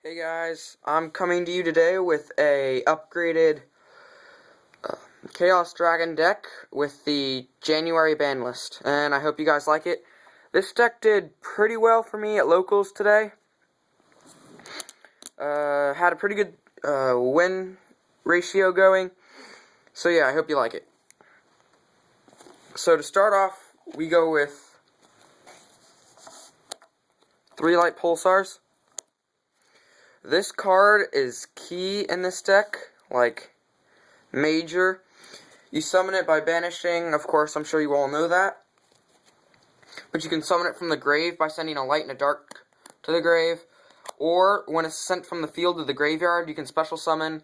Hey guys, I'm coming to you today with a upgraded Chaos Dragon deck with the January ban list, and I hope you guys like it. This deck did pretty well for me at locals today. Had a pretty good win ratio going, so yeah, I hope you like it. So to start off, we go with 3 Light Pulsars. This card is key in this deck, like major. You summon it by banishing, of course, I'm sure you all know that. But you can summon it from the grave by sending a light and a dark to the grave. Or, when it's sent from the field to the graveyard, you can special summon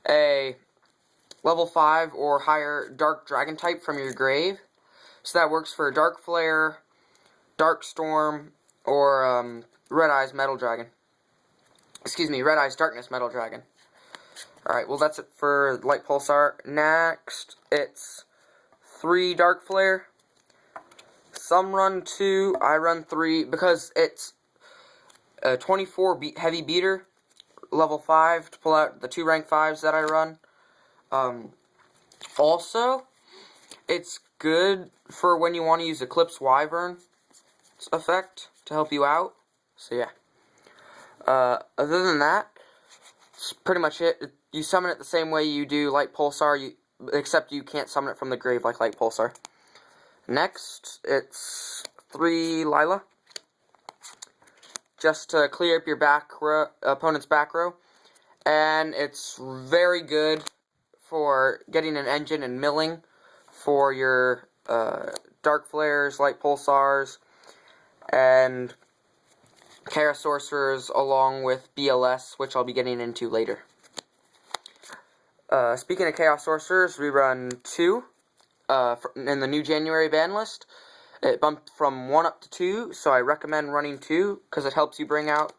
a level 5 or higher dark dragon type from your grave. So that works for Dark Flare, Dark Storm, or Red Eyes Metal Dragon. Excuse me, Red Eyes Darkness Metal Dragon. Alright, well that's it for Light Pulsar. Next, it's 3 Dark Flare. Some run 2, I run 3, because it's a 24 heavy beater, level 5, to pull out the 2 rank 5s that I run. Also, it's good for when you want to use Eclipse Wyvern effect to help you out. So yeah. Other than that, that's pretty much it. You summon it the same way you do Light Pulsar, except you can't summon it from the grave like Light Pulsar. Next, it's 3 Lila. Just to clear up your opponent's back row. And it's very good for getting an engine and milling for your Dark Flares, Light Pulsars, and Chaos Sorcerers, along with BLS, which I'll be getting into later. Speaking of Chaos Sorcerers, we run 2 in the new January ban list. It bumped from 1 up to 2, so I recommend running 2, because it helps you bring out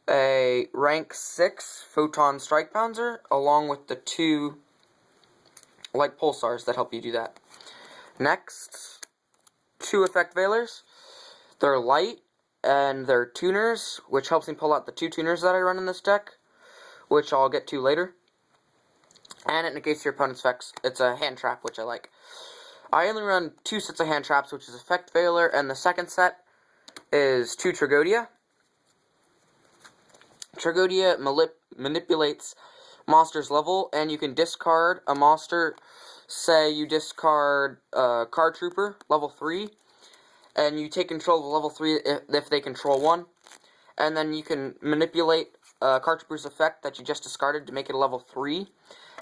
a rank 6 Photon Strike Bouncer, along with the 2 Light Pulsars that help you do that. Next, 2 Effect Veilers. They're light, and they're tuners, which helps me pull out the 2 tuners that I run in this deck, which I'll get to later. And it negates your opponent's effects. It's a hand trap, which I like. I only run 2 sets of hand traps, which is Effect Veiler, and the second set is 2 Tragoedia. Tragoedia manipulates monster's level, and you can discard a monster. Say you discard Card Trooper, level 3, and you take control of level 3 if they control 1. And then you can manipulate Card Trooper's effect that you just discarded to make it a level 3,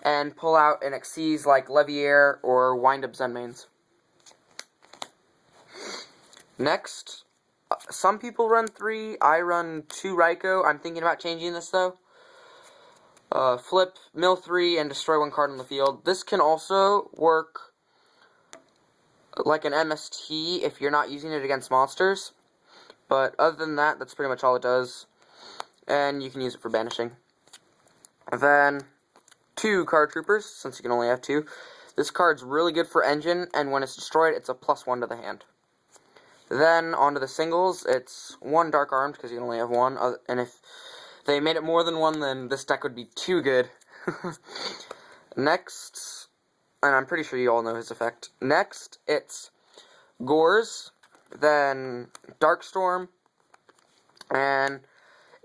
and pull out an Xyz like Leviair or Wind-Up Zenmaines. Next, some people run 3, I run 2 Raikou. I'm thinking about changing this though. Flip, mill 3, and destroy 1 card on the field. This can also work like an MST if you're not using it against monsters. But other than that, that's pretty much all it does. And you can use it for banishing. Then 2 Card Troopers, since you can only have 2. This card's really good for engine, and when it's destroyed, it's a +1 to the hand. Then, onto the singles, it's 1 Dark Armed, because you can only have 1, and if they made it more than 1, then this deck would be too good. Next, and I'm pretty sure you all know his effect. Next, it's Gores, then Darkstorm, and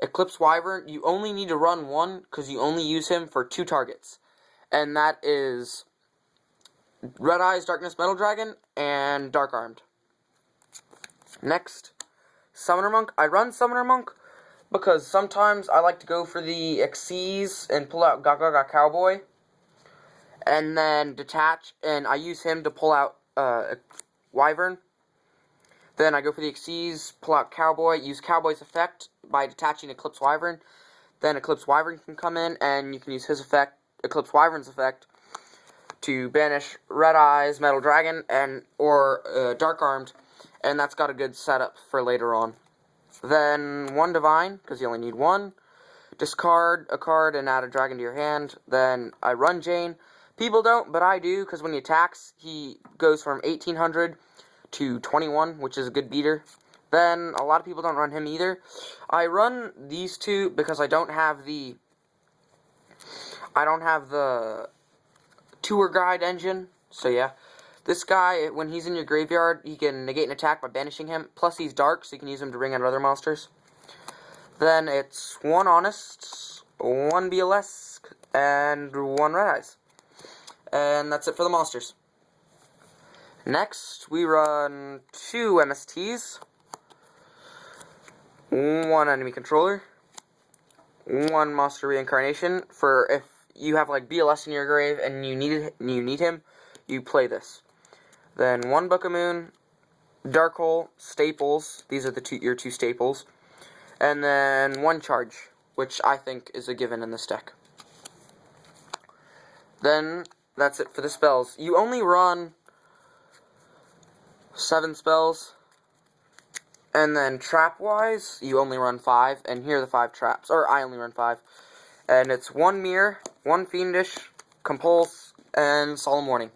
Eclipse Wyvern. You only need to run 1, because you only use him for 2 targets. And that is Red Eyes Darkness Metal Dragon and Dark Armed. Next, Summoner Monk. I run Summoner Monk because sometimes I like to go for the Xyz and pull out Gaga Cowboy, and then detach, and I use him to pull out Wyvern. Then I go for the Xyz, pull out Cowboy, use Cowboy's effect by detaching Eclipse Wyvern. Then Eclipse Wyvern can come in, and you can use his effect, Eclipse Wyvern's effect, to banish Red Eyes Metal Dragon or Dark Armed, and that's got a good setup for later on. Then 1 Divine, because you only need 1. Discard a card and add a dragon to your hand. Then I run Jane. People don't, but I do, because when he attacks, he goes from 1800 to 21, which is a good beater. Then a lot of people don't run him either. I run these two because I don't have the tour guide engine. So yeah, this guy, when he's in your graveyard, he can negate an attack by banishing him. Plus he's dark, so you can use him to bring out other monsters. Then it's 1 Honest, 1 BLS, and 1 Red Eyes. And that's it for the monsters. Next, we run 2 MSTs, 1 Enemy Controller, 1 Monster Reincarnation. For if you have like BLS in your grave and you need him, you play this. Then 1 Book of Moon, Dark Hole, Staples. These are your 2 staples. And then 1 Charge, which I think is a given in this deck. Then that's it for the spells. You only run 7 spells. And then trap-wise, you only run 5. And here are the 5 traps. Or I only run 5. And it's 1 Mirror, 1 Fiendish, Compulse, and Solemn Warning.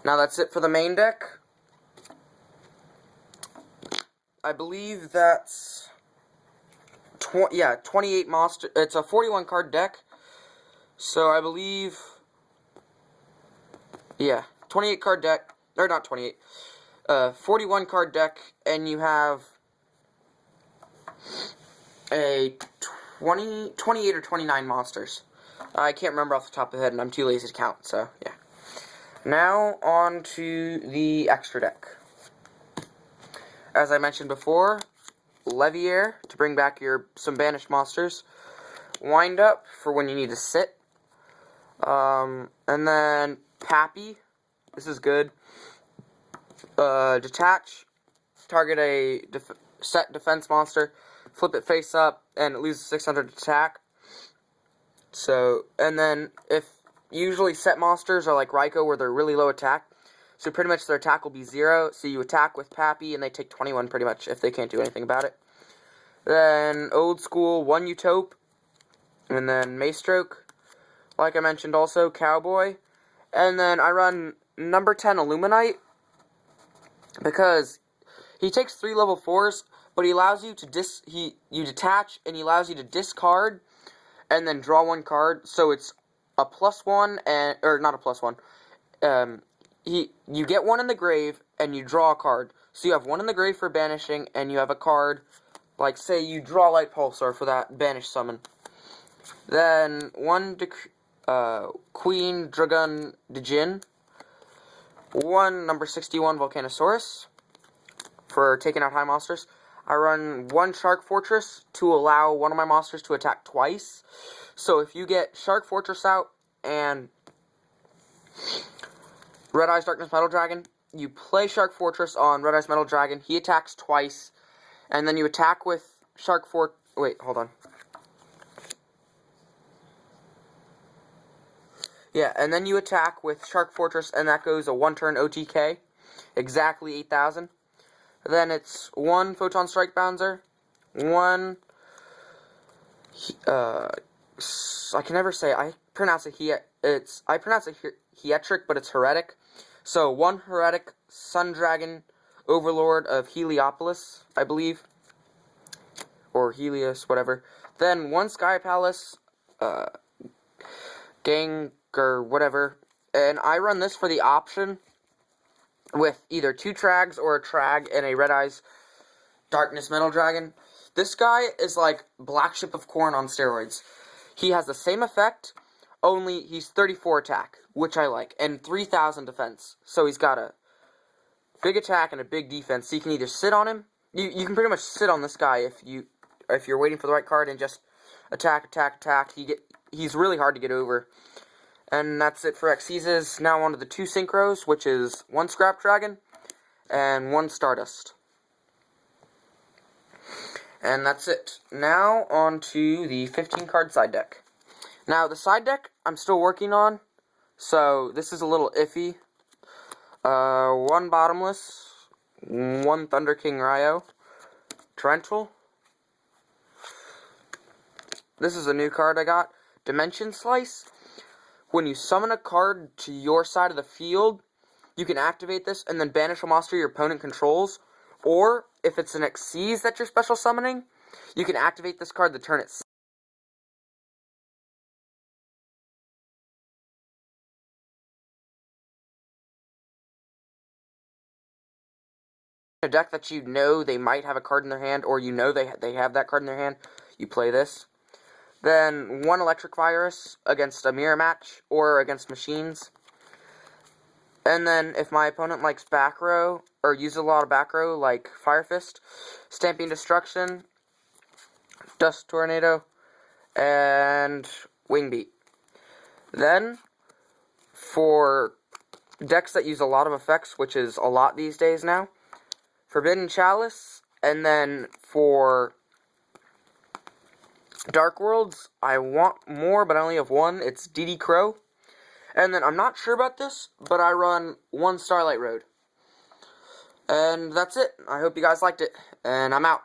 Now that's it for the main deck. I believe that's 28 monster. It's a 41 card deck. So I believe, 28 card deck, or not 28. 41 card deck, and you have a 28 or 29 monsters. I can't remember off the top of the head, and I'm too lazy to count, so yeah. Now, on to the extra deck. As I mentioned before, Leviair to bring back some banished monsters. Wind Up for when you need to sit. And then Pappy. This is good. Detach. Target a set defense monster. Flip it face up, and it loses 600 attack. So, and then if usually set monsters are like Raikou, where they're really low attack. So pretty much their attack will be 0. So you attack with Pappy, and they take 21 pretty much if they can't do anything about it. Then Old School, 1 Utope. And then Maystroke. Like I mentioned also, Cowboy. And then I run number 10 Illuminite. Because he takes 3 level 4s, but he allows you to you detach, and he allows you to discard and then draw 1 card. So it's a +1 or not a +1. You get 1 in the grave and you draw a card. So you have 1 in the grave for banishing, and you have a card, like say you draw Light Pulsar for that banish summon. Then 1 Queen Dragon Djinn, 1 number 61 Volcanosaurus for taking out high monsters. I run 1 Shark Fortress to allow one of my monsters to attack twice. So if you get Shark Fortress out and Red Eyes Darkness Metal Dragon, you play Shark Fortress on Red Eyes Metal Dragon. He attacks twice, and then you attack with Shark Fort. Wait, hold on. Yeah, and then you attack with Shark Fortress, and that goes a 1-turn OTK, exactly 8,000. Then it's 1 Photon Strike Bouncer, 1. I can never say. I pronounce it Heretic, but it's Heretic. So 1 Heretic Sun Dragon Overlord of Heliopolis, I believe, or Helios, whatever. Then 1 Sky Palace, Gang or whatever, and I run this for the option with either 2 Trags or a Trag and a Red Eyes Darkness Metal Dragon. This guy is like Black Ship of Corn on steroids. He has the same effect, only he's 34 attack, which I like, and 3,000 defense. So he's got a big attack and a big defense. So you can either sit on him. You can pretty much sit on this guy if you're waiting for the right card and just attack. He's really hard to get over. And that's it for Xyzes. Now on to the 2 Synchros, which is 1 Scrap Dragon and 1 Stardust. And that's it. Now on to the 15 card side deck. Now the side deck I'm still working on, so this is a little iffy. 1 Bottomless, 1 Thunder King Ryo, Torrential. This is a new card I got, Dimension Slice. When you summon a card to your side of the field, you can activate this and then banish a monster your opponent controls. Or, if it's an Xyz that you're special summoning, you can activate this card to turn it. A deck that you know they might have a card in their hand, or you know they have that card in their hand, you play this. Then 1 Electric Virus against a mirror match, or against machines. And then if my opponent likes back row, or uses a lot of back row, like Fire Fist, Stamping Destruction, Dust Tornado, and Wing Beat. Then, for decks that use a lot of effects, which is a lot these days now, Forbidden Chalice, and then for Dark Worlds, I want more, but I only have 1. It's DD Crow. And then, I'm not sure about this, but I run 1 Starlight Road. And that's it. I hope you guys liked it, and I'm out.